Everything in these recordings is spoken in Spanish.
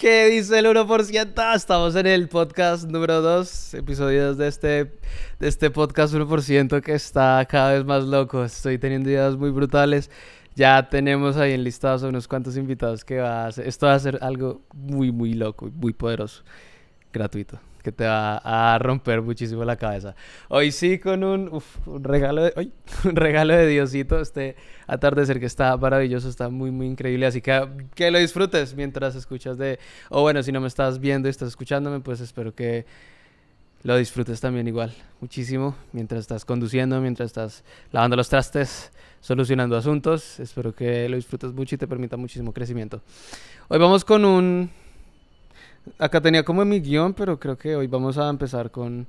¿Qué dice el 1%? Estamos en el podcast número 2, episodios de este podcast 1% que está cada vez más loco. Estoy teniendo ideas muy brutales. Ya tenemos ahí enlistados a unos cuantos invitados que va a hacer. Esto va a ser algo muy, muy loco, muy poderoso, gratuito, que te va a romper muchísimo la cabeza. Hoy sí con un regalo de, un regalo de Diosito, este atardecer que está maravilloso, está muy, muy increíble. Así que lo disfrutes mientras escuchas o bueno, si no me estás viendo y estás escuchándome, pues espero que lo disfrutes también igual, muchísimo, mientras estás conduciendo, mientras estás lavando los trastes, solucionando asuntos. Espero que lo disfrutes mucho y te permita muchísimo crecimiento. Hoy vamos con Acá tenía como mi guión, pero creo que hoy vamos a empezar con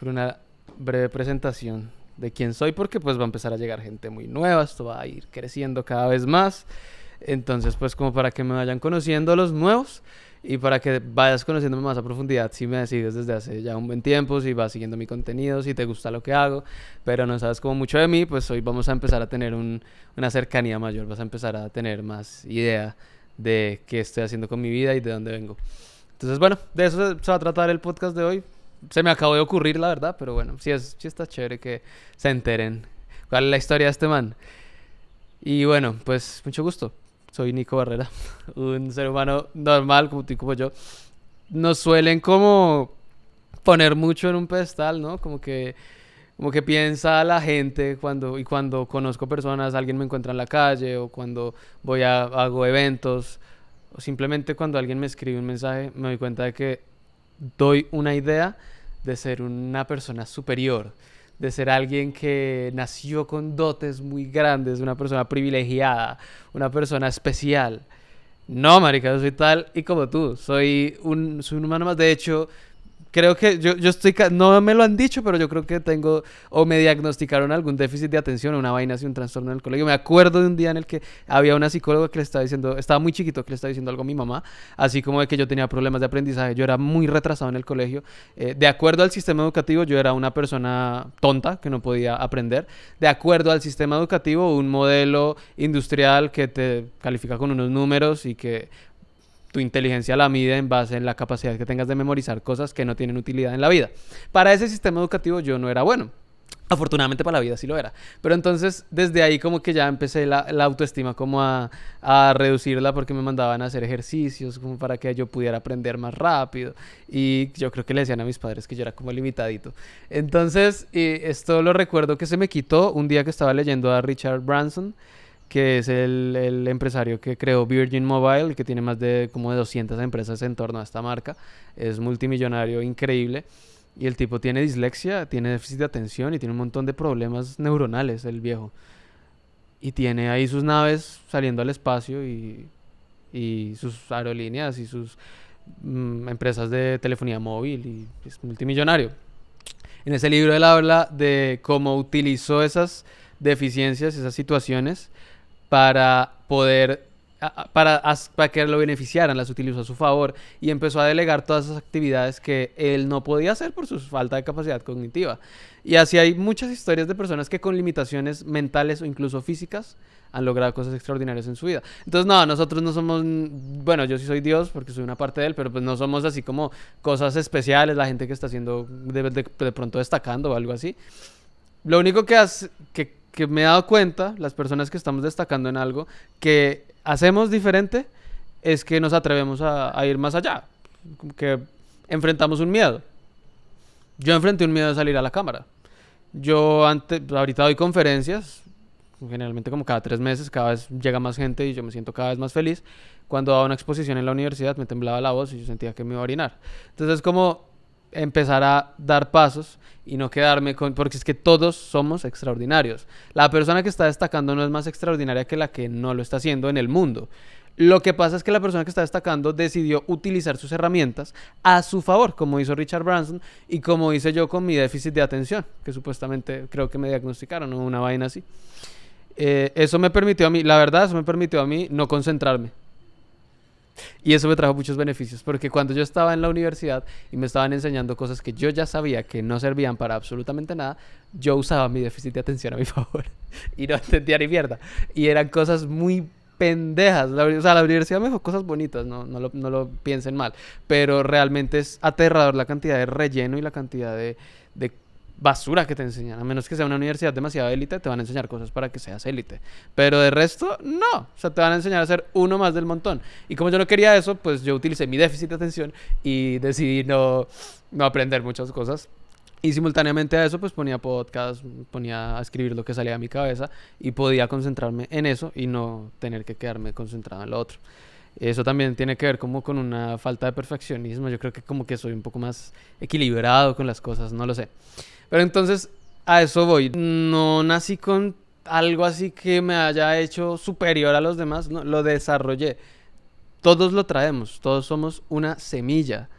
una breve presentación de quién soy, porque pues va a empezar a llegar gente muy nueva, esto va a ir creciendo cada vez más. Entonces, pues como para que me vayan conociendo los nuevos y para que vayas conociéndome más a profundidad, si me sigues desde hace ya un buen tiempo, si vas siguiendo mi contenido, si te gusta lo que hago, pero no sabes como mucho de mí, pues hoy vamos a empezar a tener una cercanía mayor, vas a empezar a tener más idea de qué estoy haciendo con mi vida y de dónde vengo. Entonces, bueno, de eso se va a tratar el podcast de hoy. Se me acabó de ocurrir, la verdad, pero bueno, sí está chévere que se enteren cuál es la historia de este man. Y bueno, pues mucho gusto. Soy Nico Barrera, un ser humano normal como tú y como yo. Nos suelen como poner mucho en un pedestal, ¿no? Como que piensa la gente cuando conozco personas, alguien me encuentra en la calle o cuando hago eventos o simplemente cuando alguien me escribe un mensaje, me doy cuenta de que doy una idea de ser una persona superior, de ser alguien que nació con dotes muy grandes, una persona privilegiada, una persona especial. No, marica, yo soy tal y como tú. Soy un humano más. De hecho, creo que yo no me lo han dicho, pero yo creo que tengo, o me diagnosticaron algún déficit de atención, una vaina así, un trastorno en el colegio. Me acuerdo de un día en el que había una psicóloga que le estaba diciendo, estaba muy chiquito, que le estaba diciendo algo a mi mamá, así como de que yo tenía problemas de aprendizaje, yo era muy retrasado en el colegio. De acuerdo al sistema educativo, yo era una persona tonta, que no podía aprender. De acuerdo al sistema educativo, un modelo industrial que te califica con unos números y que tu inteligencia la mide en base en la capacidad que tengas de memorizar cosas que no tienen utilidad en la vida. Para ese sistema educativo yo no era bueno. Afortunadamente para la vida sí lo era. Pero entonces desde ahí como que ya empecé la autoestima como a reducirla porque me mandaban a hacer ejercicios como para que yo pudiera aprender más rápido. Y yo creo que le decían a mis padres que yo era como limitadito. Entonces esto lo recuerdo que se me quitó un día que estaba leyendo a Richard Branson, que es el empresario que creó Virgin Mobile, que tiene más de como de 200 empresas en torno a esta marca. Es multimillonario, increíble. Y el tipo tiene dislexia, tiene déficit de atención y tiene un montón de problemas neuronales, el viejo. Y tiene ahí sus naves saliendo al espacio y sus aerolíneas y sus empresas de telefonía móvil y es multimillonario. En ese libro él habla de cómo utilizó esas deficiencias, esas situaciones para poder, para que lo beneficiaran, las utilizó a su favor y empezó a delegar todas esas actividades que él no podía hacer por su falta de capacidad cognitiva. Y así hay muchas historias de personas que con limitaciones mentales o incluso físicas han logrado cosas extraordinarias en su vida. Entonces, no, nosotros no somos, bueno, yo sí soy Dios porque soy una parte de él, pero pues no somos así como cosas especiales, la gente que está haciendo de pronto destacando o algo así. Lo único que me he dado cuenta, las personas que estamos destacando en algo, que hacemos diferente, es que nos atrevemos a ir más allá. Que enfrentamos un miedo. Yo enfrenté un miedo de salir a la cámara. Ahorita doy conferencias, generalmente como cada 3 meses, cada vez llega más gente y yo me siento cada vez más feliz. Cuando daba una exposición en la universidad me temblaba la voz y yo sentía que me iba a orinar. Entonces es como empezar a dar pasos y no quedarme porque es que todos somos extraordinarios. La persona que está destacando no es más extraordinaria que la que no lo está haciendo en el mundo. Lo que pasa es que la persona que está destacando decidió utilizar sus herramientas a su favor, como hizo Richard Branson y como hice yo con mi déficit de atención, que supuestamente creo que me diagnosticaron, ¿no? Una vaina así. Eso me permitió a mí, la verdad, eso me permitió a mí no concentrarme. Y eso me trajo muchos beneficios, porque cuando yo estaba en la universidad y me estaban enseñando cosas que yo ya sabía que no servían para absolutamente nada, yo usaba mi déficit de atención a mi favor y no entendía ni mierda. Y eran cosas muy pendejas. O sea, la universidad me dejó cosas bonitas, no lo piensen mal. Pero realmente es aterrador la cantidad de relleno y la cantidad de basura que te enseñan. A menos que sea una universidad demasiado élite, te van a enseñar cosas para que seas élite. Pero de resto, no. O sea, te van a enseñar a ser uno más del montón. Y como yo no quería eso, pues yo utilicé mi déficit de atención y decidí no aprender muchas cosas. Y simultáneamente a eso, pues ponía podcast, ponía a escribir lo que salía de mi cabeza y podía concentrarme en eso y no tener que quedarme concentrado en lo otro. Eso también tiene que ver como con una falta de perfeccionismo. Yo creo que como que soy un poco más equilibrado con las cosas, no lo sé. Pero entonces a eso voy. No nací con algo así que me haya hecho superior a los demás, no, lo desarrollé. Todos lo traemos, todos somos una semilla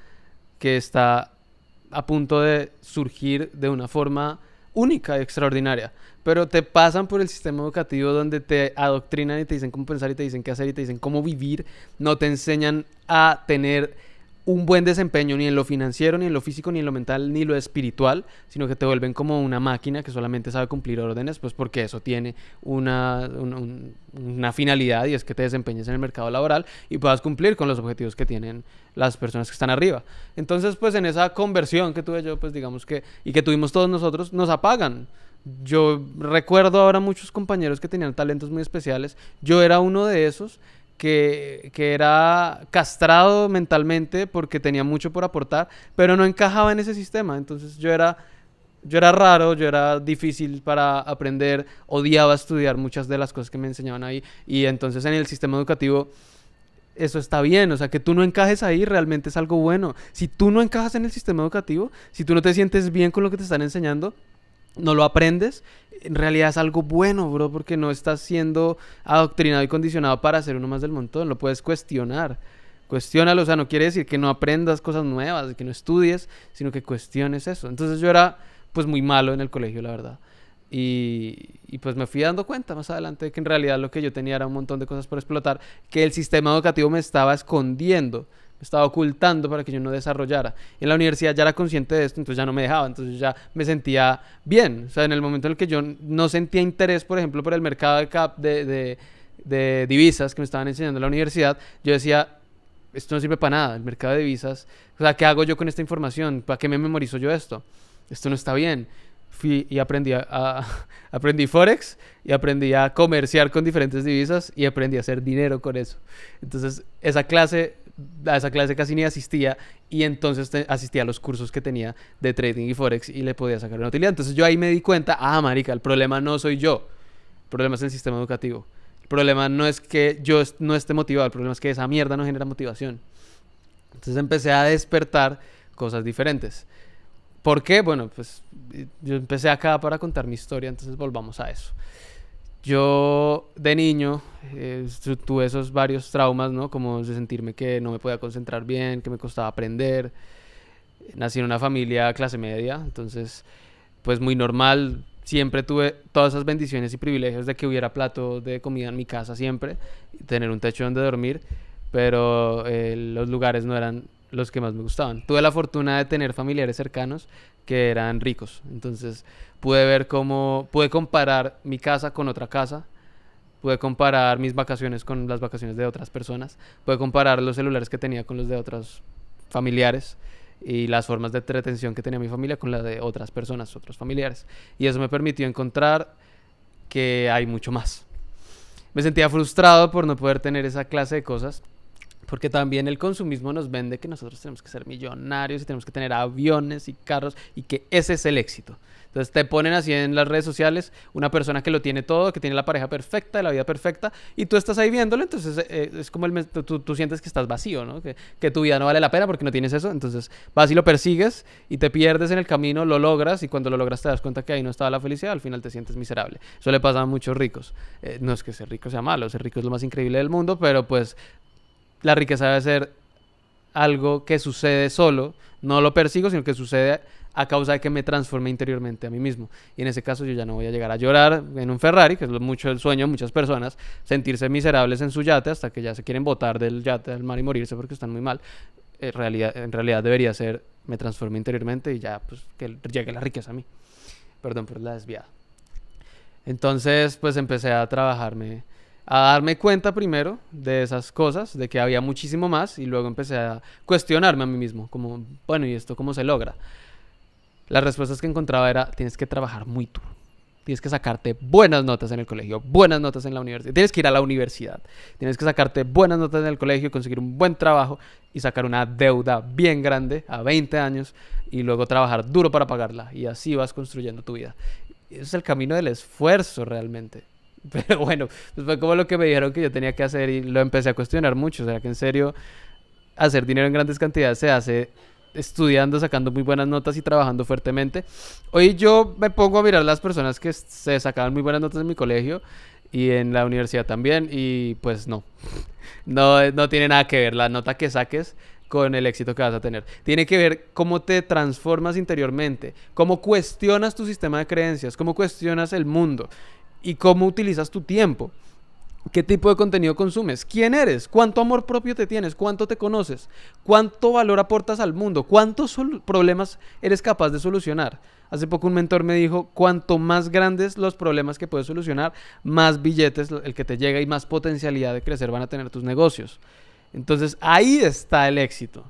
que está a punto de surgir de una forma única y extraordinaria. Pero te pasan por el sistema educativo donde te adoctrinan y te dicen cómo pensar y te dicen qué hacer y te dicen cómo vivir. No te enseñan a tener un buen desempeño ni en lo financiero, ni en lo físico, ni en lo mental, ni lo espiritual, sino que te vuelven como una máquina que solamente sabe cumplir órdenes, pues porque eso tiene una finalidad y es que te desempeñes en el mercado laboral y puedas cumplir con los objetivos que tienen las personas que están arriba. Entonces, pues en esa conversión que tuve yo, pues digamos que, y que tuvimos todos nosotros, nos apagan. Yo recuerdo ahora muchos compañeros que tenían talentos muy especiales. Yo era uno de esos que era castrado mentalmente porque tenía mucho por aportar, pero no encajaba en ese sistema. Entonces yo era raro, yo era difícil para aprender, odiaba estudiar muchas de las cosas que me enseñaban ahí. Y entonces en el sistema educativo eso está bien, o sea, que tú no encajes ahí realmente es algo bueno. Si tú no encajas en el sistema educativo, si tú no te sientes bien con lo que te están enseñando, no lo aprendes, en realidad es algo bueno, bro, porque no estás siendo adoctrinado y condicionado para ser uno más del montón, lo puedes cuestionar. Cuestiónalo, o sea, no quiere decir que no aprendas cosas nuevas, que no estudies, sino que cuestiones eso. Entonces yo era pues muy malo en el colegio, la verdad. Y pues me fui dando cuenta más adelante de que en realidad lo que yo tenía era un montón de cosas por explotar, que el sistema educativo me estaba escondiendo, me estaba ocultando para que yo no desarrollara. En la universidad ya era consciente de esto, entonces ya no me dejaba, entonces ya me sentía bien. O sea, en el momento en el que yo no sentía interés, por ejemplo, por el mercado de divisas que me estaban enseñando en la universidad, yo decía, esto no sirve para nada, el mercado de divisas. O sea, ¿qué hago yo con esta información? ¿Para qué me memorizo yo esto? Esto no está bien. Fui y aprendí Forex y aprendí a comerciar con diferentes divisas y aprendí a hacer dinero con eso. Entonces, a esa clase casi ni asistía y entonces asistía a los cursos que tenía de trading y Forex y le podía sacar una utilidad. Entonces yo ahí me di cuenta, marica, el problema no soy yo, el problema es el sistema educativo. El problema no es que yo no esté motivado, el problema es que esa mierda no genera motivación. Entonces empecé a despertar cosas diferentes. ¿Por qué? Bueno, pues yo empecé acá para contar mi historia, entonces volvamos a eso. Yo de niño tuve esos varios traumas, ¿no? Como de sentirme que no me podía concentrar bien, que me costaba aprender. Nací en una familia clase media, entonces pues muy normal. Siempre tuve todas esas bendiciones y privilegios de que hubiera plato de comida en mi casa siempre, y tener un techo donde dormir, pero los lugares no eran los que más me gustaban. Tuve la fortuna de tener familiares cercanos que eran ricos, entonces pude comparar mi casa con otra casa, pude comparar mis vacaciones con las vacaciones de otras personas, pude comparar los celulares que tenía con los de otros familiares y las formas de entretención que tenía mi familia con las de otras personas, otros familiares. Y eso me permitió encontrar que hay mucho más. Me sentía frustrado por no poder tener esa clase de cosas, porque también el consumismo nos vende que nosotros tenemos que ser millonarios y tenemos que tener aviones y carros y que ese es el éxito. Entonces te ponen así en las redes sociales una persona que lo tiene todo, que tiene la pareja perfecta, la vida perfecta, y tú estás ahí viéndolo, entonces es como tú sientes que estás vacío, ¿no? Que tu vida no vale la pena porque no tienes eso, entonces vas y lo persigues y te pierdes en el camino, lo logras y cuando lo logras te das cuenta que ahí no estaba la felicidad, al final te sientes miserable. Eso le pasa a muchos ricos. No es que ser rico sea malo, ser rico es lo más increíble del mundo, pero pues la riqueza debe ser algo que sucede solo, no lo persigo, sino que sucede a causa de que me transforme interiormente a mí mismo. Y en ese caso yo ya no voy a llegar a llorar en un Ferrari, que es mucho el sueño de muchas personas, sentirse miserables en su yate hasta que ya se quieren botar del yate al mar y morirse porque están muy mal. En realidad debería ser, me transforme interiormente y ya pues que llegue la riqueza a mí. Perdón por la desviada. Entonces pues empecé a trabajarme a darme cuenta primero de esas cosas, de que había muchísimo más, y luego empecé a cuestionarme a mí mismo, como, bueno, ¿y esto cómo se logra? Las respuestas que encontraba era, tienes que trabajar muy duro. Tienes que sacarte buenas notas en el colegio, buenas notas en la universidad. Tienes que ir a la universidad. Tienes que sacarte buenas notas en el colegio, conseguir un buen trabajo y sacar una deuda bien grande a 20 años y luego trabajar duro para pagarla. Y así vas construyendo tu vida. Ese es el camino del esfuerzo realmente. Pero bueno, pues fue como lo que me dijeron que yo tenía que hacer y lo empecé a cuestionar mucho. O sea, que en serio, hacer dinero en grandes cantidades se hace estudiando, sacando muy buenas notas y trabajando fuertemente. Hoy yo me pongo a mirar las personas que se sacaban muy buenas notas en mi colegio y en la universidad también y pues no, no tiene nada que ver la nota que saques con el éxito que vas a tener. Tiene que ver cómo te transformas interiormente, cómo cuestionas tu sistema de creencias, cómo cuestionas el mundo y cómo utilizas tu tiempo. ¿Qué tipo de contenido consumes? ¿Quién eres? ¿Cuánto amor propio te tienes? ¿Cuánto te conoces? ¿Cuánto valor aportas al mundo? ¿Cuántos problemas eres capaz de solucionar? Hace poco un mentor me dijo, cuanto más grandes los problemas que puedes solucionar, más billetes el que te llega y más potencialidad de crecer van a tener tus negocios. Entonces ahí está el éxito,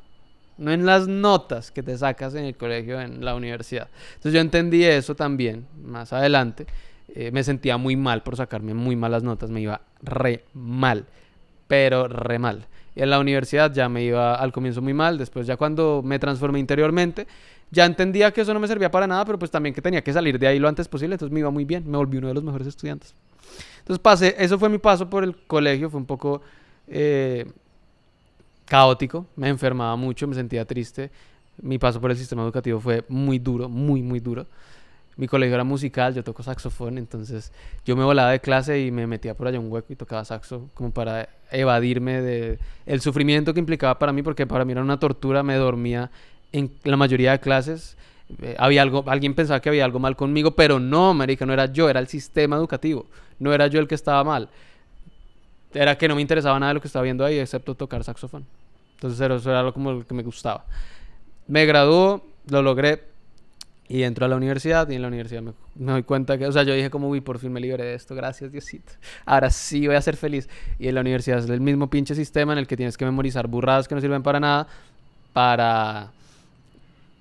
no en las notas que te sacas en el colegio, en la universidad. Entonces yo entendí eso también más adelante. Me sentía muy mal por sacarme muy malas notas, me iba re mal, pero re mal. Y en la universidad ya me iba al comienzo muy mal, después ya cuando me transformé interiormente, ya entendía que eso no me servía para nada, pero pues también que tenía que salir de ahí lo antes posible, entonces me iba muy bien, me volví uno de los mejores estudiantes. Entonces eso fue mi paso por el colegio, fue un poco eh, caótico, me enfermaba mucho, me sentía triste. Mi paso por el sistema educativo fue muy duro, muy, muy duro. Mi colegio era musical, yo toco saxofón, entonces yo me volaba de clase y me metía por allá un hueco y tocaba saxo como para evadirme de el sufrimiento que implicaba para mí, porque para mí era una tortura, me dormía en la mayoría de clases. Había algo, alguien pensaba que había algo mal conmigo, pero no, marica, no era yo, era el sistema educativo, no era yo el que estaba mal. Era que no me interesaba nada de lo que estaba viendo ahí, excepto tocar saxofón. Entonces eso era como lo que me gustaba. Me graduó, lo logré, y entro a la universidad y en la universidad me doy cuenta que, o sea, yo dije como, uy, por fin me liberé de esto, gracias Diosito. Ahora sí voy a ser feliz. Y en la universidad es el mismo pinche sistema en el que tienes que memorizar burradas que no sirven para nada para,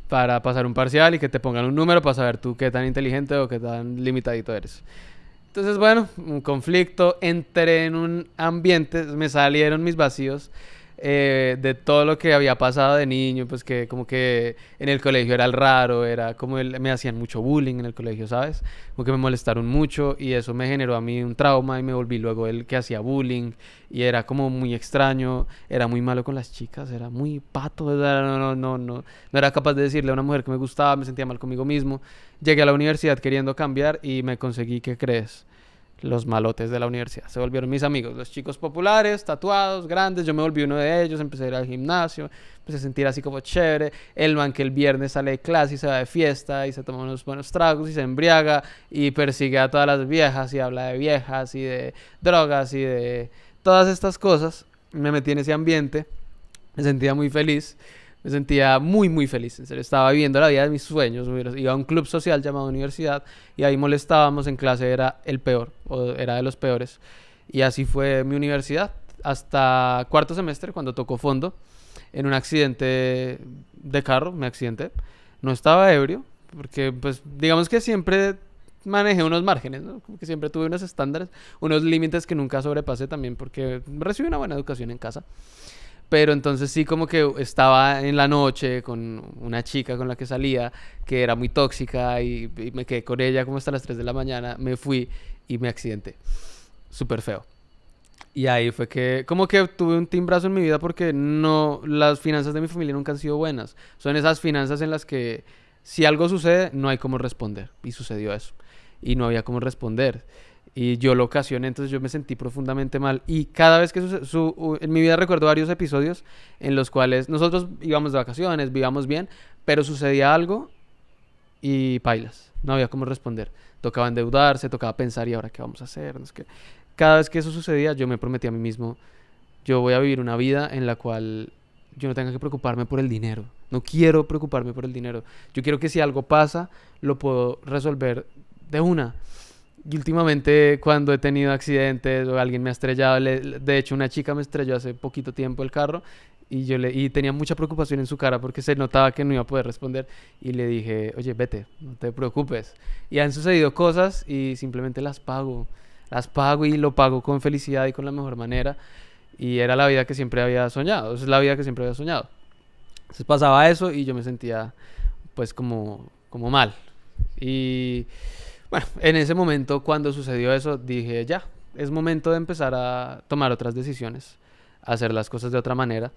para pasar un parcial y que te pongan un número para saber tú qué tan inteligente o qué tan limitadito eres. Entonces, bueno, un conflicto, entré en un ambiente, me salieron mis vacíos de todo lo que había pasado de niño, pues que como que en el colegio era el raro, era como me hacían mucho bullying en el colegio, ¿sabes? Como que me molestaron mucho y eso me generó a mí un trauma y me volví luego el que hacía bullying y era como muy extraño, era muy malo con las chicas, era muy pato, no era capaz de decirle a una mujer que me gustaba, me sentía mal conmigo mismo. Llegué a la universidad queriendo cambiar y me conseguí, ¿qué crees? Los malotes de la universidad. Se volvieron mis amigos, los chicos populares, tatuados, grandes. Yo me volví uno de ellos, empecé a ir al gimnasio, empecé a sentir así como chévere. El man que el viernes sale de clase y se va de fiesta y se toma unos buenos tragos y se embriaga y persigue a todas las viejas y habla de viejas y de drogas y de todas estas cosas. Me metí en ese ambiente, me sentía muy feliz. Me sentía muy, muy feliz. En serio, estaba viviendo la vida de mis sueños. Iba a un club social llamado universidad y ahí molestábamos. En clase era el peor, o era de los peores. Y así fue mi universidad. Hasta cuarto semestre, cuando tocó fondo, en un accidente de carro, me accidenté. No estaba ebrio, porque pues digamos que siempre manejé unos márgenes, ¿no? Como que siempre tuve unos estándares, unos límites que nunca sobrepasé también, porque recibí una buena educación en casa. Pero entonces sí como que estaba en la noche con una chica con la que salía, que era muy tóxica y me quedé con ella como hasta las 3 de la mañana, me fui y me accidenté. Súper feo. Y ahí fue que como que tuve un timbrazo en mi vida porque no, las finanzas de mi familia nunca han sido buenas. Son esas finanzas en las que si algo sucede no hay cómo responder. Y sucedió eso. Y no había cómo responder. Y yo lo ocasioné, entonces yo me sentí profundamente mal. Y cada vez que en mi vida recuerdo varios episodios en los cuales nosotros íbamos de vacaciones, vivíamos bien, pero sucedía algo y pailas, no había cómo responder. Tocaba endeudarse, tocaba pensar, ¿y ahora qué vamos a hacer? No es que cada vez que eso sucedía, yo me prometí a mí mismo, yo voy a vivir una vida en la cual yo no tenga que preocuparme por el dinero. No quiero preocuparme por el dinero. Yo quiero que si algo pasa, lo puedo resolver de una. Y últimamente cuando he tenido accidentes o alguien me ha estrellado, de hecho una chica me estrelló hace poquito tiempo el carro y tenía mucha preocupación en su cara porque se notaba que no iba a poder responder y le dije, oye, vete, no te preocupes. Y han sucedido cosas y simplemente las pago y lo pago con felicidad y con la mejor manera y era la vida que siempre había soñado, es la vida que siempre había soñado. Entonces pasaba eso y yo me sentía pues como mal. Y bueno, en ese momento cuando sucedió eso dije, ya, es momento de empezar a tomar otras decisiones, a hacer las cosas de otra manera.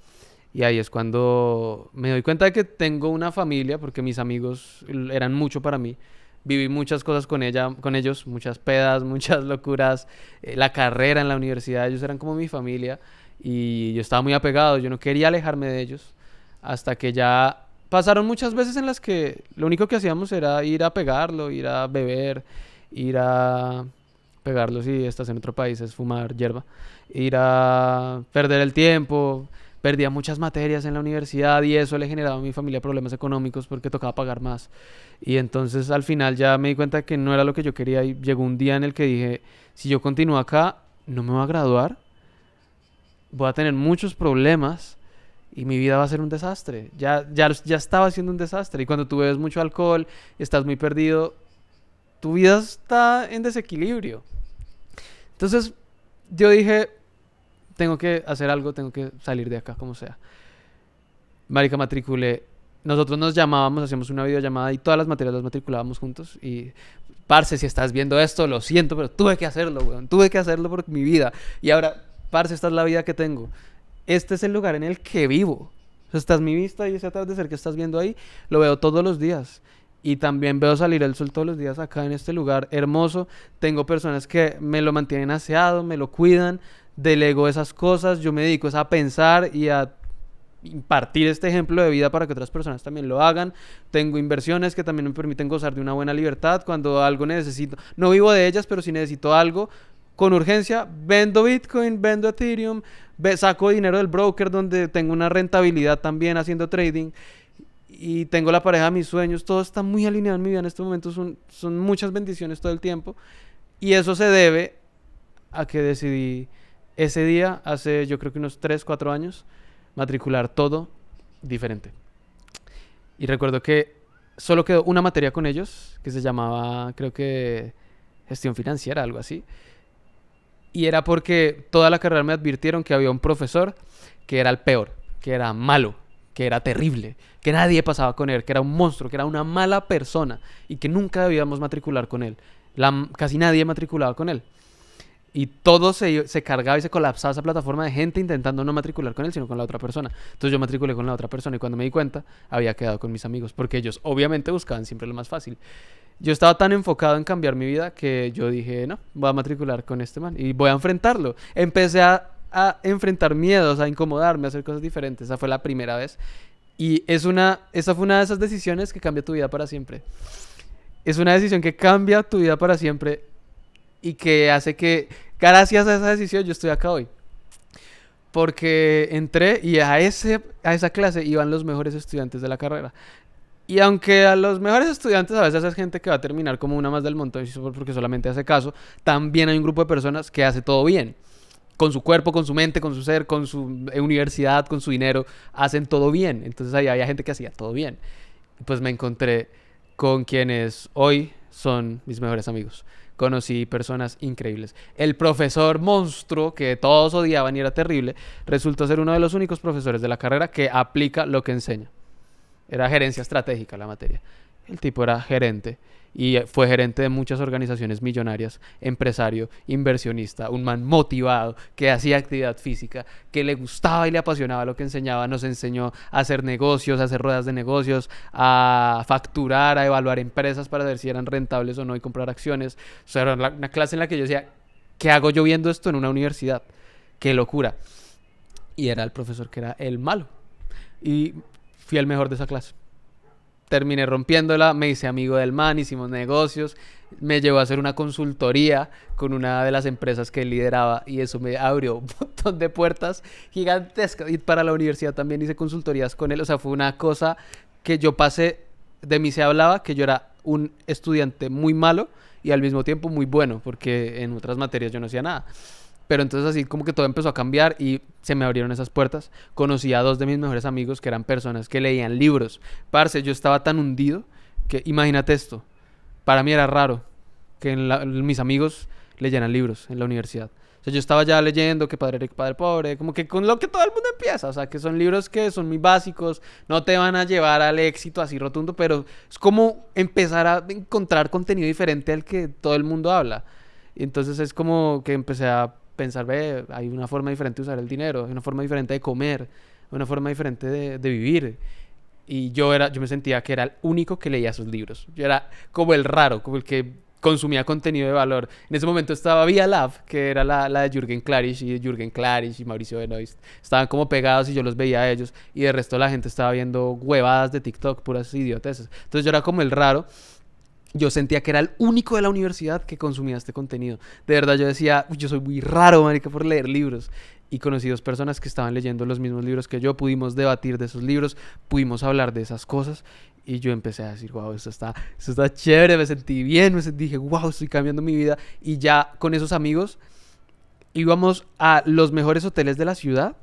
Y ahí es cuando me doy cuenta de que tengo una familia, porque mis amigos eran mucho para mí. Viví muchas cosas con ellos, muchas pedas, muchas locuras. La carrera en la universidad, ellos eran como mi familia y yo estaba muy apegado, yo no quería alejarme de ellos hasta que ya pasaron muchas veces en las que lo único que hacíamos era ir a pegarlo, ir a beber, ir a pegarlo si estás en otro país, es fumar hierba, ir a perder el tiempo. Perdía muchas materias en la universidad y eso le generaba a mi familia problemas económicos porque tocaba pagar más. Y entonces al final ya me di cuenta que no era lo que yo quería y llegó un día en el que dije, si yo continúo acá, no me voy a graduar, voy a tener muchos problemas y mi vida va a ser un desastre. Ya estaba siendo un desastre. Y cuando tú bebes mucho alcohol, estás muy perdido, tu vida está en desequilibrio. Entonces yo dije, tengo que hacer algo, tengo que salir de acá, como sea. Marica, matriculé. Nosotros nos llamábamos, hacíamos una videollamada y todas las materias las matriculábamos juntos. Y, parce, si estás viendo esto, lo siento, pero tuve que hacerlo, weón. Tuve que hacerlo por mi vida. Y ahora, parce, esta es la vida que tengo. Este es el lugar en el que vivo. O sea, esta es mi vista y ese atardecer que estás viendo ahí, lo veo todos los días. Y también veo salir el sol todos los días acá en este lugar hermoso. Tengo personas que me lo mantienen aseado, me lo cuidan, delego esas cosas. Yo me dedico a pensar y a impartir este ejemplo de vida para que otras personas también lo hagan. Tengo inversiones que también me permiten gozar de una buena libertad cuando algo necesito. No vivo de ellas, pero si necesito algo con urgencia, vendo Bitcoin, vendo Ethereum, saco dinero del broker donde tengo una rentabilidad también haciendo trading y tengo la pareja de mis sueños. Todo está muy alineado en mi vida en este momento. Son muchas bendiciones todo el tiempo y eso se debe a que decidí ese día, hace yo creo que unos 3 4 años, matricular todo diferente. Y recuerdo que solo quedó una materia con ellos, que se llamaba, creo que, gestión financiera, algo así. Y era porque toda la carrera me advirtieron que había un profesor que era el peor, que era malo, que era terrible, que nadie pasaba con él, que era un monstruo, que era una mala persona y que nunca debíamos matricular con él. Casi nadie matriculaba con él. Y todo se cargaba y se colapsaba esa plataforma de gente intentando no matricular con él, sino con la otra persona. Entonces yo matriculé con la otra persona y cuando me di cuenta, había quedado con mis amigos, porque ellos obviamente buscaban siempre lo más fácil. Yo estaba tan enfocado en cambiar mi vida que yo dije, no, voy a matricular con este man y voy a enfrentarlo. Empecé a enfrentar miedos, a incomodarme, a hacer cosas diferentes. Esa fue la primera vez. Y esa fue una de esas decisiones que cambia tu vida para siempre. Es una decisión que cambia tu vida para siempre y que hace que, gracias a esa decisión, yo estoy acá hoy. Porque entré y a esa clase iban los mejores estudiantes de la carrera. Y aunque a los mejores estudiantes a veces es gente que va a terminar como una más del montón porque solamente hace caso, también hay un grupo de personas que hace todo bien. Con su cuerpo, con su mente, con su ser, con su universidad, con su dinero, hacen todo bien. Entonces ahí había gente que hacía todo bien. Pues me encontré con quienes hoy son mis mejores amigos. Conocí personas increíbles. El profesor monstruo que todos odiaban y era terrible, resultó ser uno de los únicos profesores de la carrera que aplica lo que enseña. Era gerencia estratégica la materia. El tipo era gerente y fue gerente de muchas organizaciones millonarias, empresario, inversionista, un man motivado, que hacía actividad física, que le gustaba y le apasionaba lo que enseñaba. Nos enseñó a hacer negocios, a hacer ruedas de negocios, a facturar, a evaluar empresas para ver si eran rentables o no y comprar acciones. O sea, era una clase en la que yo decía, ¿qué hago yo viendo esto en una universidad? ¡Qué locura! Y era el profesor que era el malo. Y fui el mejor de esa clase. Terminé rompiéndola, me hice amigo del man, hicimos negocios, me llevó a hacer una consultoría con una de las empresas que él lideraba y eso me abrió un montón de puertas gigantescas. Y para la universidad también hice consultorías con él, o sea, fue una cosa que yo pasé de mí se hablaba que yo era un estudiante muy malo y al mismo tiempo muy bueno, porque en otras materias yo no hacía nada. Pero entonces así como que todo empezó a cambiar y se me abrieron esas puertas. Conocí a dos de mis mejores amigos que eran personas que leían libros. Parce, yo estaba tan hundido que imagínate esto. Para mí era raro que mis amigos leyeran libros en la universidad. O sea, yo estaba ya leyendo que Padre Rico, Padre Pobre, como que con lo que todo el mundo empieza. O sea, que son libros que son muy básicos, no te van a llevar al éxito así rotundo, pero es como empezar a encontrar contenido diferente al que todo el mundo habla. Y entonces es como que empecé a pensar, ve, hay una forma diferente de usar el dinero, hay una forma diferente de comer, una forma diferente de vivir. Y yo me sentía que era el único que leía esos libros. Yo era como el raro, como el que consumía contenido de valor. En ese momento estaba Via Lab, que era la de Jürgen Klarisch, y Jürgen Klarisch y Mauricio Benoist. Estaban como pegados y yo los veía a ellos. Y de resto la gente estaba viendo huevadas de TikTok, puras idioteces. Entonces yo era como el raro. Yo sentía que era el único de la universidad que consumía este contenido. De verdad, yo decía, "Uy, yo soy muy raro, marica, por leer libros". Y conocí dos personas que estaban leyendo los mismos libros que yo. Pudimos debatir de esos libros, pudimos hablar de esas cosas. Y yo empecé a decir, wow, esto está chévere, me sentí bien, dije, wow, estoy cambiando mi vida. Y ya con esos amigos íbamos a los mejores hoteles de la ciudad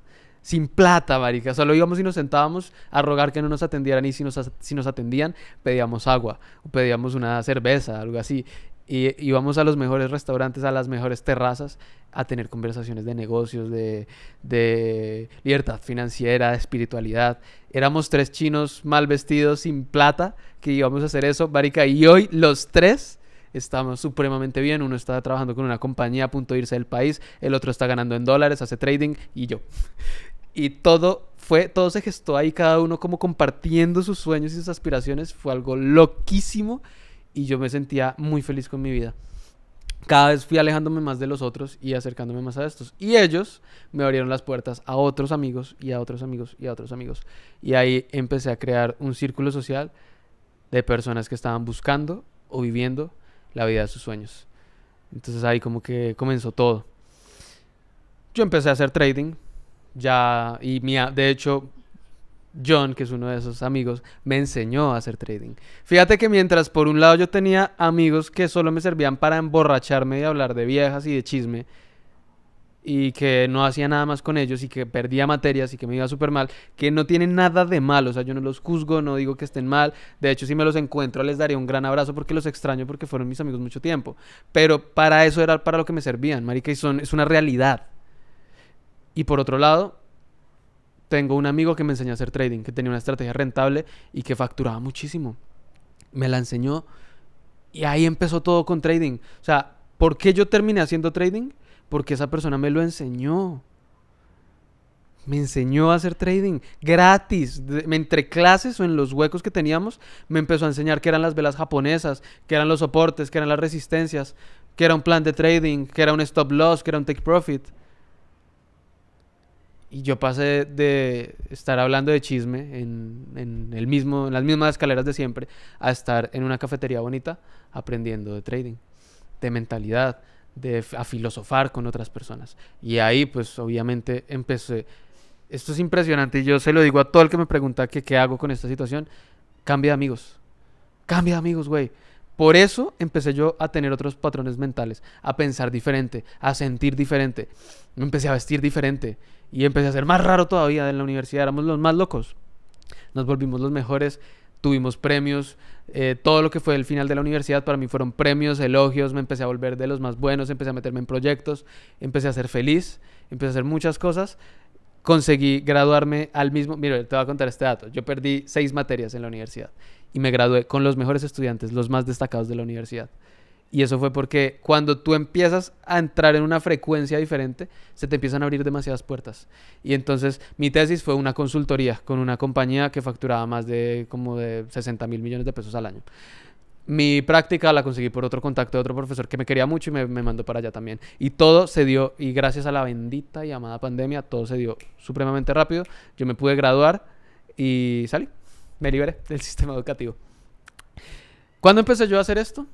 sin plata, marica. Solo íbamos y nos sentábamos a rogar que no nos atendieran y si nos atendían, pedíamos agua o pedíamos una cerveza, algo así. Y íbamos a los mejores restaurantes, a las mejores terrazas, a tener conversaciones de negocios, de libertad financiera, de espiritualidad. Éramos tres chinos mal vestidos, sin plata, que íbamos a hacer eso, marica. Y hoy los tres estamos supremamente bien. Uno está trabajando con una compañía a punto de irse del país, el otro está ganando en dólares, hace trading, y yo. Y todo se gestó ahí, cada uno como compartiendo sus sueños y sus aspiraciones. Fue algo loquísimo y yo me sentía muy feliz con mi vida. Cada vez fui alejándome más de los otros y acercándome más a estos. Y ellos me abrieron las puertas a otros amigos y a otros amigos y a otros amigos. Y ahí empecé a crear un círculo social de personas que estaban buscando o viviendo la vida de sus sueños. Entonces ahí como que comenzó todo. Yo empecé a hacer trading. Ya, de hecho, John, que es uno de esos amigos, me enseñó a hacer trading. Fíjate que mientras por un lado yo tenía amigos que solo me servían para emborracharme y hablar de viejas y de chisme, y que no hacía nada más con ellos y que perdía materias y que me iba súper mal, que no tienen nada de mal, o sea, yo no los juzgo, no digo que estén mal, de hecho si me los encuentro les daría un gran abrazo porque los extraño porque fueron mis amigos mucho tiempo, pero para eso era para lo que me servían, marica, es una realidad. Y por otro lado, tengo un amigo que me enseñó a hacer trading, que tenía una estrategia rentable y que facturaba muchísimo. Me la enseñó y ahí empezó todo con trading. O sea, ¿por qué yo terminé haciendo trading? Porque esa persona me lo enseñó. Me enseñó a hacer trading gratis. Entre clases o en los huecos que teníamos, me empezó a enseñar qué eran las velas japonesas, qué eran los soportes, qué eran las resistencias, qué era un plan de trading, qué era un stop loss, qué era un take profit. Y yo pasé de estar hablando de chisme en las mismas escaleras de siempre a estar en una cafetería bonita aprendiendo de trading, de mentalidad, a filosofar con otras personas. Y ahí pues obviamente empecé. Esto es impresionante y yo se lo digo a todo el que me pregunta que qué hago con esta situación. Cambia de amigos. Cambia de amigos, güey. Por eso empecé yo a tener otros patrones mentales, a pensar diferente, a sentir diferente. Me empecé a vestir diferente y empecé a ser más raro todavía en la universidad. Éramos los más locos. Nos volvimos los mejores, tuvimos premios. Todo lo que fue el final de la universidad para mí fueron premios, elogios. Me empecé a volver de los más buenos, empecé a meterme en proyectos, empecé a ser feliz, empecé a hacer muchas cosas. Conseguí graduarme al mismo... Mira, te voy a contar este dato. Yo perdí 6 materias en la universidad y me gradué con los mejores estudiantes, los más destacados de la universidad. Y eso fue porque cuando tú empiezas a entrar en una frecuencia diferente, se te empiezan a abrir demasiadas puertas. Y entonces mi tesis fue una consultoría con una compañía que facturaba más de como de 60 mil millones de pesos al año. Mi práctica la conseguí por otro contacto de otro profesor que me quería mucho y me mandó para allá también. Y todo se dio, y gracias a la bendita y amada pandemia, todo se dio supremamente rápido. Yo me pude graduar y salí. Me liberé del sistema educativo. ¿Cuándo empecé yo a hacer esto?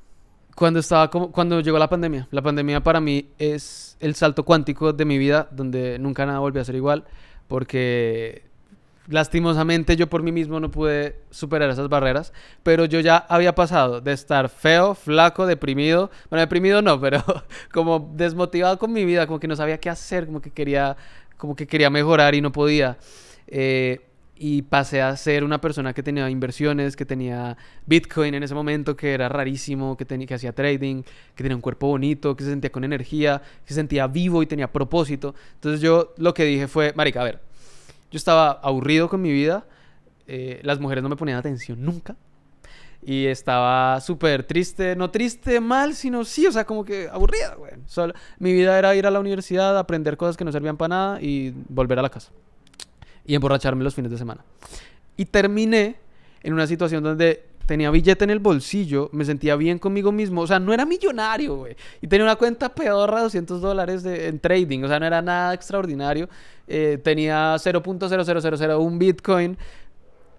Cuando llegó la pandemia. La pandemia para mí es el salto cuántico de mi vida, donde nunca nada volvió a ser igual, porque lastimosamente yo por mí mismo no pude superar esas barreras, pero yo ya había pasado de estar feo, flaco, deprimido, bueno, deprimido no, pero como desmotivado con mi vida, como que no sabía qué hacer, como que quería mejorar y no podía. Eh, y pasé a ser una persona que tenía inversiones, que tenía Bitcoin en ese momento, que era rarísimo, que hacía trading, que tenía un cuerpo bonito, que se sentía con energía, que se sentía vivo y tenía propósito. Entonces yo lo que dije fue, marica, a ver, yo estaba aburrido con mi vida, las mujeres no me ponían atención nunca. Y estaba súper triste, no triste mal, sino sí, o sea, como que aburrida, güey. Solo, mi vida era ir a la universidad, aprender cosas que no servían para nada y volver a la casa. Y emborracharme los fines de semana. Y terminé en una situación donde tenía billete en el bolsillo, me sentía bien conmigo mismo, o sea, no era millonario, güey. Y tenía una cuenta pedorra, $200 en trading, o sea, no era nada extraordinario. Tenía 0.00001 Bitcoin,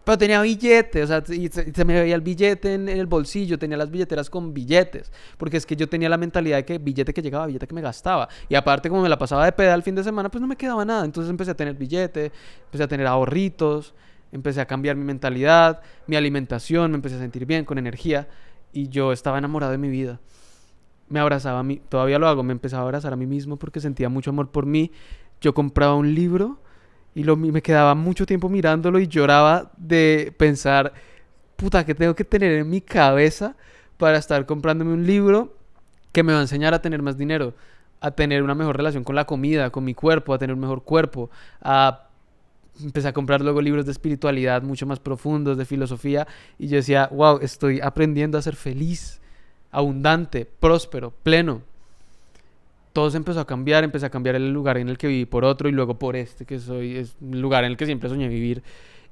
pero tenía billete, o sea, y se me veía el billete en el bolsillo, tenía las billeteras con billetes, porque es que yo tenía la mentalidad de que billete que llegaba, billete que me gastaba. Y aparte, como me la pasaba de peda el fin de semana, pues no me quedaba nada. Entonces empecé a tener billete, empecé a tener ahorritos, empecé a cambiar mi mentalidad, mi alimentación, me empecé a sentir bien, con energía, y yo estaba enamorado de mi vida. Me abrazaba a mí, todavía lo hago, me empezaba a abrazar a mí mismo porque sentía mucho amor por mí. Yo compraba un libro y me quedaba mucho tiempo mirándolo y lloraba de pensar, puta, ¿qué tengo que tener en mi cabeza para estar comprándome un libro que me va a enseñar a tener más dinero, a tener una mejor relación con la comida, con mi cuerpo, a tener un mejor cuerpo, a... Empecé a comprar luego libros de espiritualidad mucho más profundos, de filosofía, y yo decía, wow, estoy aprendiendo a ser feliz, abundante, próspero, pleno. Todo se empezó a cambiar, empecé a cambiar el lugar en el que viví por otro y luego por este que soy, es un lugar en el que siempre soñé vivir,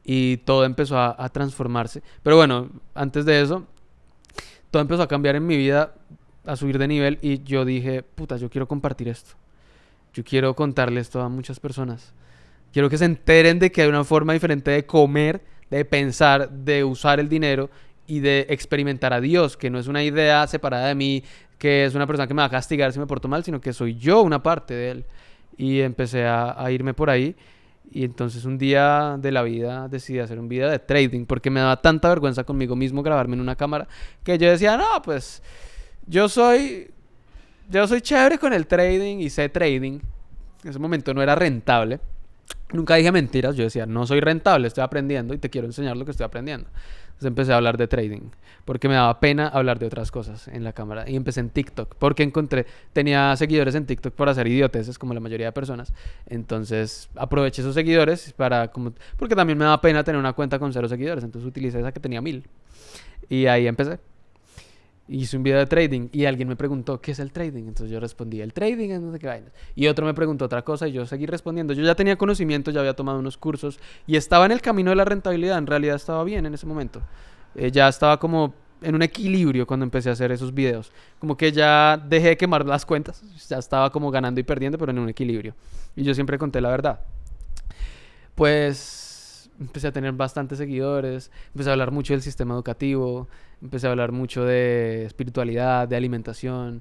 y todo empezó a transformarse. Pero bueno, antes de eso, todo empezó a cambiar en mi vida, a subir de nivel, y yo dije, puta, yo quiero compartir esto. Yo quiero contarle esto a muchas personas. Quiero que se enteren de que hay una forma diferente de comer, de pensar, de usar el dinero y de experimentar a Dios, que no es una idea separada de mí, que es una persona que me va a castigar si me porto mal, sino que soy yo una parte de él. Y empecé a irme por ahí. Y entonces un día de la vida decidí hacer un video de trading porque me daba tanta vergüenza conmigo mismo grabarme en una cámara que yo decía, no, pues yo soy, yo soy chévere con el trading y sé trading. En ese momento no era rentable. Nunca dije mentiras, yo decía, no soy rentable, estoy aprendiendo y te quiero enseñar lo que estoy aprendiendo. Entonces empecé a hablar de trading, porque me daba pena hablar de otras cosas en la cámara. Y empecé en TikTok, porque tenía seguidores en TikTok por hacer idioteces, como la mayoría de personas. Entonces aproveché esos seguidores porque también me daba pena tener una cuenta con 0 seguidores. Entonces utilicé esa que tenía 1000. Y ahí empecé. Hice un video de trading y alguien me preguntó, ¿qué es el trading? Entonces yo respondí, el trading es no sé qué vainas. Y otro me preguntó otra cosa y yo seguí respondiendo. Yo ya tenía conocimiento, ya había tomado unos cursos y estaba en el camino de la rentabilidad. En realidad estaba bien en ese momento. Ya estaba como en un equilibrio cuando empecé a hacer esos videos. Como que ya dejé de quemar las cuentas. Ya estaba como ganando y perdiendo, pero en un equilibrio. Y yo siempre conté la verdad. Pues empecé a tener bastantes seguidores, empecé a hablar mucho del sistema educativo, empecé a hablar mucho de espiritualidad, de alimentación.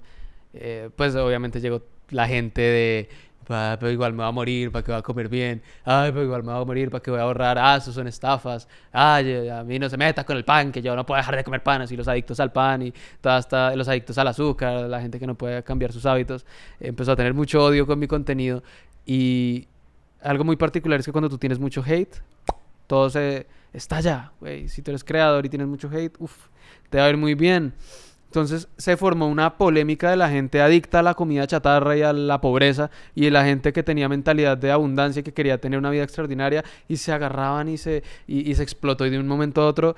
Pues obviamente llegó la gente de, "Ah, pero igual me va a morir, ¿para qué voy a comer bien? Ay, pero igual me va a morir, ¿para qué voy a ahorrar? Ah, eso son estafas. Ay, a mí no se meta con el pan, que yo no puedo dejar de comer pan", así los adictos al pan y los adictos al azúcar, la gente que no puede cambiar sus hábitos. Empezó a tener mucho odio con mi contenido y algo muy particular es que cuando tú tienes mucho hate, todo se estalla, güey. Si tú eres creador y tienes mucho hate, te va a ir muy bien. Entonces se formó una polémica de la gente adicta a la comida chatarra y a la pobreza y de la gente que tenía mentalidad de abundancia y que quería tener una vida extraordinaria y se agarraban y se explotó y de un momento a otro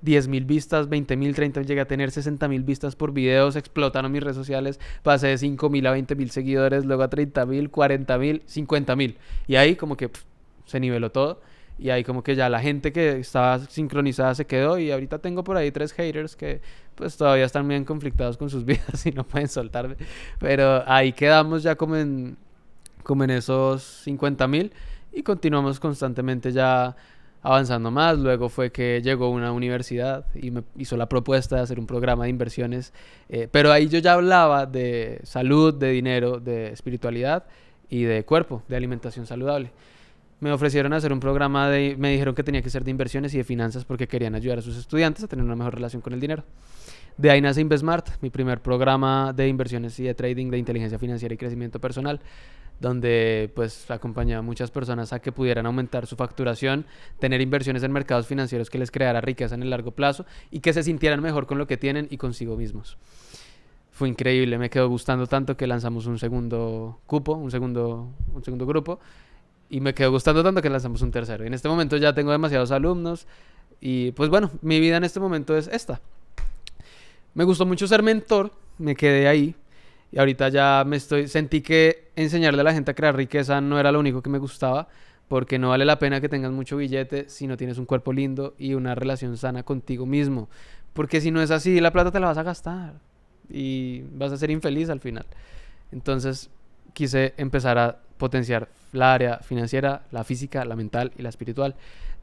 10.000 vistas, 20.000, 30.000, llegué a tener 60.000 vistas por videos, explotaron mis redes sociales, pasé de 5.000 a 20.000 seguidores, luego a 30.000, 40.000, 50.000 y ahí como que se niveló todo. Y ahí como que ya la gente que estaba sincronizada se quedó y ahorita tengo por ahí 3 haters que pues todavía están bien conflictados con sus vidas y no pueden soltarme. Pero ahí quedamos ya como en esos 50.000 y continuamos constantemente ya avanzando más. Luego fue que llegó una universidad y me hizo la propuesta de hacer un programa de inversiones. Pero ahí yo ya hablaba de salud, de dinero, de espiritualidad y de cuerpo, de alimentación saludable. Me ofrecieron hacer un programa me dijeron que tenía que ser de inversiones y de finanzas porque querían ayudar a sus estudiantes a tener una mejor relación con el dinero. De ahí nace InvestSmart, mi primer programa de inversiones y de trading de inteligencia financiera y crecimiento personal, donde pues acompañaba a muchas personas a que pudieran aumentar su facturación, tener inversiones en mercados financieros que les creara riqueza en el largo plazo y que se sintieran mejor con lo que tienen y consigo mismos. Fue increíble, me quedó gustando tanto que lanzamos un segundo cupo, un segundo grupo, y me quedó gustando tanto que lanzamos un tercero. Y en este momento ya tengo demasiados alumnos y pues bueno, mi vida en este momento es esta. Me gustó mucho ser mentor, me quedé ahí y ahorita ya sentí que enseñarle a la gente a crear riqueza no era lo único que me gustaba, porque no vale la pena que tengas mucho billete si no tienes un cuerpo lindo y una relación sana contigo mismo, porque si no es así, la plata te la vas a gastar y vas a ser infeliz al final. Entonces quise empezar a potenciar la área financiera, la física, la mental y la espiritual.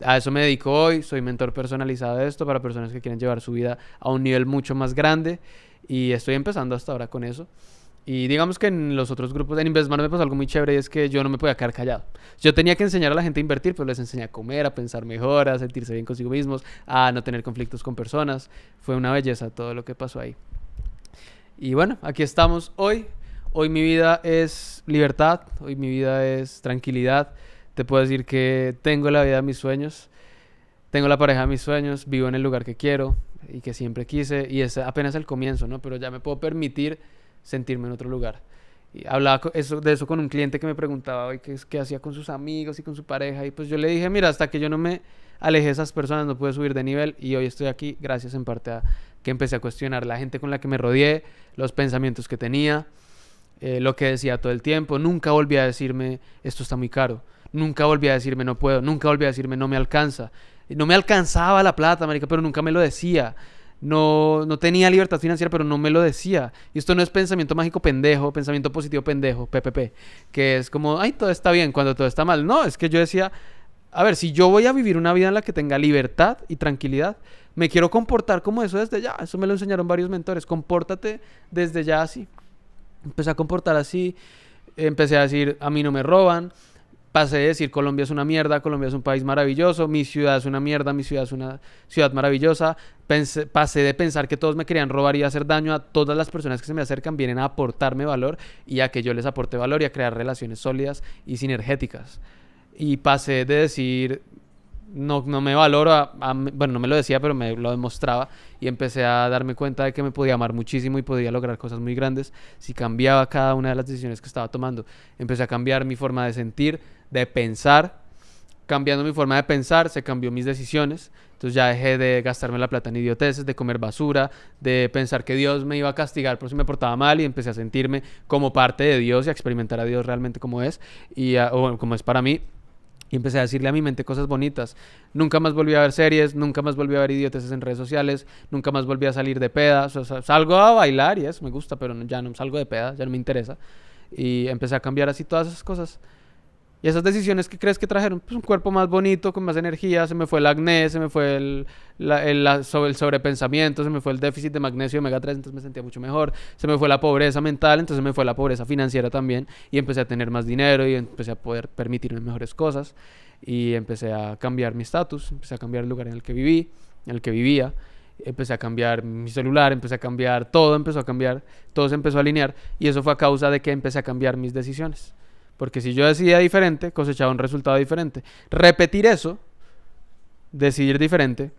A eso me dedico hoy, soy mentor personalizado de esto para personas que quieren llevar su vida a un nivel mucho más grande y estoy empezando hasta ahora con eso. Y digamos que en los otros grupos, en InvestSmart me pasó algo muy chévere y es que yo no me podía quedar callado. Yo tenía que enseñar a la gente a invertir, pero les enseñé a comer, a pensar mejor, a sentirse bien consigo mismos, a no tener conflictos con personas. Fue una belleza todo lo que pasó ahí. Y bueno, aquí estamos hoy. Hoy mi vida es libertad, hoy mi vida es tranquilidad. Te puedo decir que tengo la vida de mis sueños, tengo la pareja de mis sueños, vivo en el lugar que quiero y que siempre quise. Y es apenas el comienzo, ¿no? Pero ya me puedo permitir sentirme en otro lugar. Y hablaba de eso con un cliente que me preguntaba hoy qué hacía con sus amigos y con su pareja. Y pues yo le dije, mira, hasta que yo no me aleje de esas personas no pude subir de nivel. Y hoy estoy aquí gracias en parte a que empecé a cuestionar la gente con la que me rodeé, los pensamientos que tenía, lo que decía todo el tiempo. Nunca volví a decirme, esto está muy caro. Nunca volví a decirme, no puedo. Nunca volví a decirme, no me alcanza. No me alcanzaba la plata, marica, pero nunca me lo decía. No tenía libertad financiera, pero no me lo decía. Y esto no es pensamiento mágico pendejo, pensamiento positivo pendejo, PPP, que es como, ay, todo está bien cuando todo está mal. No, es que yo decía, a ver, si yo voy a vivir una vida en la que tenga libertad y tranquilidad, me quiero comportar como eso desde ya. Eso me lo enseñaron varios mentores. Compórtate desde ya así. Empecé a comportar así. Empecé a decir, a mí no me roban. Pasé de decir, Colombia es una mierda, Colombia es un país maravilloso, mi ciudad es una mierda, mi ciudad es una ciudad maravillosa. Pasé de pensar que todos me querían robar y hacer daño a todas las personas que se me acercan, vienen a aportarme valor y a que yo les aporte valor y a crear relaciones sólidas y sinergéticas. Y pasé de decir, no me valoro, bueno, no me lo decía, pero me lo demostraba y empecé a darme cuenta de que me podía amar muchísimo y podía lograr cosas muy grandes si cambiaba cada una de las decisiones que estaba tomando. Empecé a cambiar mi forma de sentir, de pensar. Cambiando mi forma de pensar, se cambió mis decisiones. Entonces ya dejé de gastarme la plata en idioteces, de comer basura, de pensar que Dios me iba a castigar por si me portaba mal y empecé a sentirme como parte de Dios y a experimentar a Dios realmente como es o como es para mí. Y empecé a decirle a mi mente cosas bonitas. Nunca más volví a ver series, nunca más volví a ver idioteces en redes sociales, nunca más volví a salir de peda. O sea, salgo a bailar y eso me gusta, pero ya no salgo de peda, ya no me interesa. Y empecé a cambiar así todas esas cosas. Y esas decisiones que crees que trajeron, pues un cuerpo más bonito, con más energía, se me fue el acné, se me fue el sobrepensamiento, se me fue el déficit de magnesio y omega 3, entonces me sentía mucho mejor, se me fue la pobreza mental, entonces me fue la pobreza financiera también, y empecé a tener más dinero y empecé a poder permitirme mejores cosas, y empecé a cambiar mi estatus, empecé a cambiar el lugar en el que viví, en el que vivía, empecé a cambiar mi celular, empecé a cambiar, todo empezó a cambiar, todo se empezó a alinear, y eso fue a causa de que empecé a cambiar mis decisiones. Porque si yo decidía diferente, cosechaba un resultado diferente. Repetir eso, decidir diferente,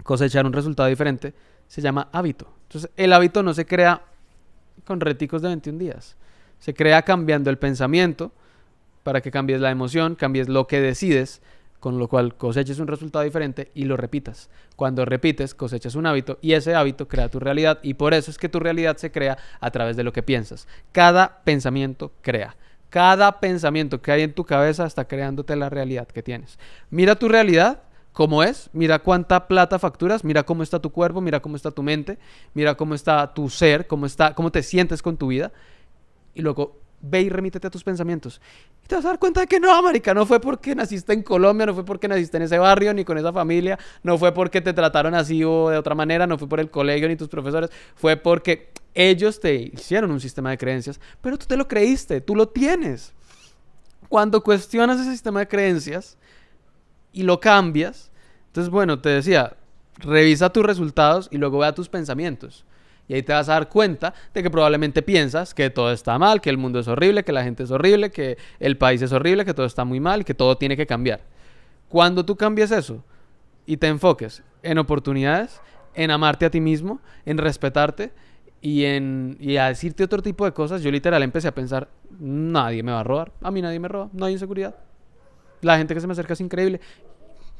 cosechar un resultado diferente, se llama hábito. Entonces, el hábito no se crea con reticos de 21 días. Se crea cambiando el pensamiento para que cambies la emoción, cambies lo que decides, con lo cual coseches un resultado diferente y lo repitas. Cuando repites, cosechas un hábito y ese hábito crea tu realidad y por eso es que tu realidad se crea a través de lo que piensas. Cada pensamiento crea. Cada pensamiento que hay en tu cabeza está creándote la realidad que tienes. Mira tu realidad, cómo es, mira cuánta plata facturas, mira cómo está tu cuerpo, mira cómo está tu mente, mira cómo está tu ser, cómo te sientes con tu vida. Y luego ve y remítete a tus pensamientos. Y te vas a dar cuenta de que no, marica, no fue porque naciste en Colombia, no fue porque naciste en ese barrio, ni con esa familia, no fue porque te trataron así o de otra manera, no fue por el colegio ni tus profesores, fue porque ellos te hicieron un sistema de creencias, pero tú te lo creíste, tú lo tienes. Cuando cuestionas ese sistema de creencias y lo cambias, entonces, bueno, te decía, revisa tus resultados y luego vea tus pensamientos. Y ahí te vas a dar cuenta de que probablemente piensas que todo está mal, que el mundo es horrible, que la gente es horrible, que el país es horrible, que todo está muy mal y que todo tiene que cambiar. Cuando tú cambies eso y te enfoques en oportunidades, en amarte a ti mismo, en respetarte y a decirte otro tipo de cosas, yo literal empecé a pensar, nadie me va a robar, a mí nadie me roba, no hay inseguridad. La gente que se me acerca es increíble.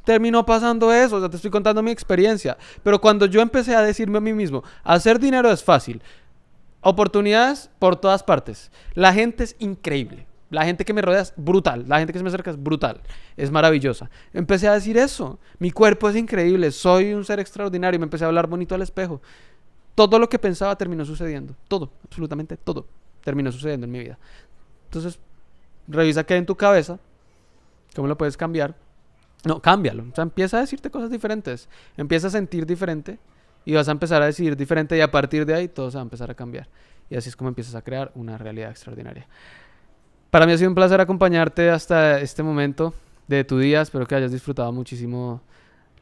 Terminó pasando eso, o sea, te estoy contando mi experiencia. Pero cuando yo empecé a decirme a mí mismo, hacer dinero es fácil, oportunidades por todas partes, la gente es increíble, la gente que me rodea es brutal, la gente que se me acerca es brutal, es maravillosa. Empecé a decir eso, mi cuerpo es increíble, soy un ser extraordinario, me empecé a hablar bonito al espejo. Todo lo que pensaba terminó sucediendo, todo, absolutamente todo, terminó sucediendo en mi vida. Entonces, revisa qué hay en tu cabeza, cómo lo puedes cambiar. No, cámbialo. O sea, empieza a decirte cosas diferentes. Empieza a sentir diferente y vas a empezar a decidir diferente y a partir de ahí todo se va a empezar a cambiar. Y así es como empiezas a crear una realidad extraordinaria. Para mí ha sido un placer acompañarte hasta este momento de tu día. Espero que hayas disfrutado muchísimo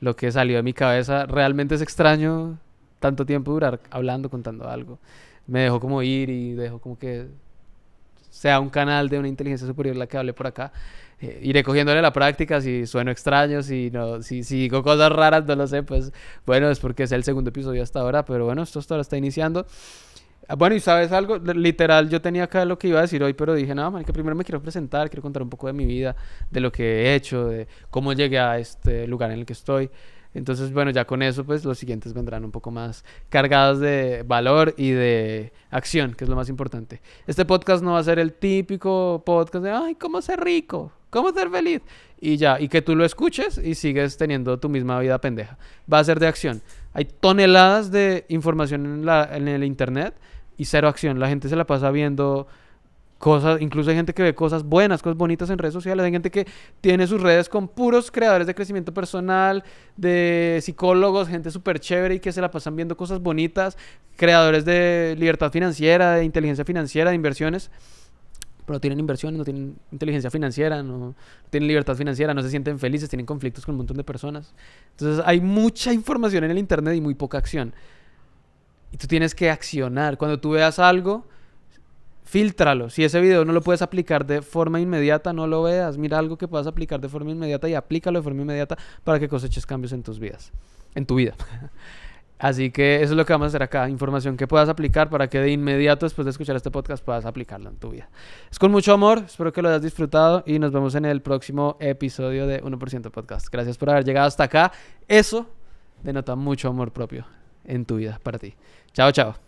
lo que salió de mi cabeza. Realmente es extraño tanto tiempo durar hablando, contando algo. Me dejó como ir y dejo como que sea un canal de una inteligencia superior la que hable por acá. Iré cogiéndole la práctica, si sueno extraño, si no, si digo cosas raras, no lo sé, pues bueno, es porque es el segundo episodio hasta ahora, pero bueno, esto hasta ahora está iniciando. Bueno, y sabes algo, literal, yo tenía acá lo que iba a decir hoy, pero dije, no, man, que primero me quiero presentar, quiero contar un poco de mi vida, de lo que he hecho, de cómo llegué a este lugar en el que estoy. Entonces, bueno, ya con eso, pues los siguientes vendrán un poco más cargados de valor y de acción, que es lo más importante. Este podcast no va a ser el típico podcast de, ay, cómo ser rico, cómo ser feliz. Y ya, y que tú lo escuches y sigues teniendo tu misma vida pendeja. Va a ser de acción. Hay toneladas de información en el internet y cero acción. La gente se la pasa viendo cosas, incluso hay gente que ve cosas buenas, cosas bonitas en redes sociales, hay gente que tiene sus redes con puros creadores de crecimiento personal, de psicólogos, gente súper chévere y que se la pasan viendo cosas bonitas, creadores de libertad financiera, de inteligencia financiera, de inversiones, pero no tienen inversiones, no tienen inteligencia financiera, no tienen libertad financiera, no se sienten felices, tienen conflictos con un montón de personas. Entonces hay mucha información en el internet y muy poca acción. Y tú tienes que accionar. Cuando tú veas algo, fíltralo. Si ese video no lo puedes aplicar de forma inmediata, no lo veas. Mira algo que puedas aplicar de forma inmediata y aplícalo de forma inmediata para que coseches cambios en tus vidas, en tu vida. Así que eso es lo que vamos a hacer acá. Información que puedas aplicar para que de inmediato, después de escuchar este podcast, puedas aplicarlo en tu vida. Es con mucho amor. Espero que lo hayas disfrutado y nos vemos en el próximo episodio de 1% Podcast. Gracias por haber llegado hasta acá. Eso denota mucho amor propio en tu vida para ti. Chao, chao.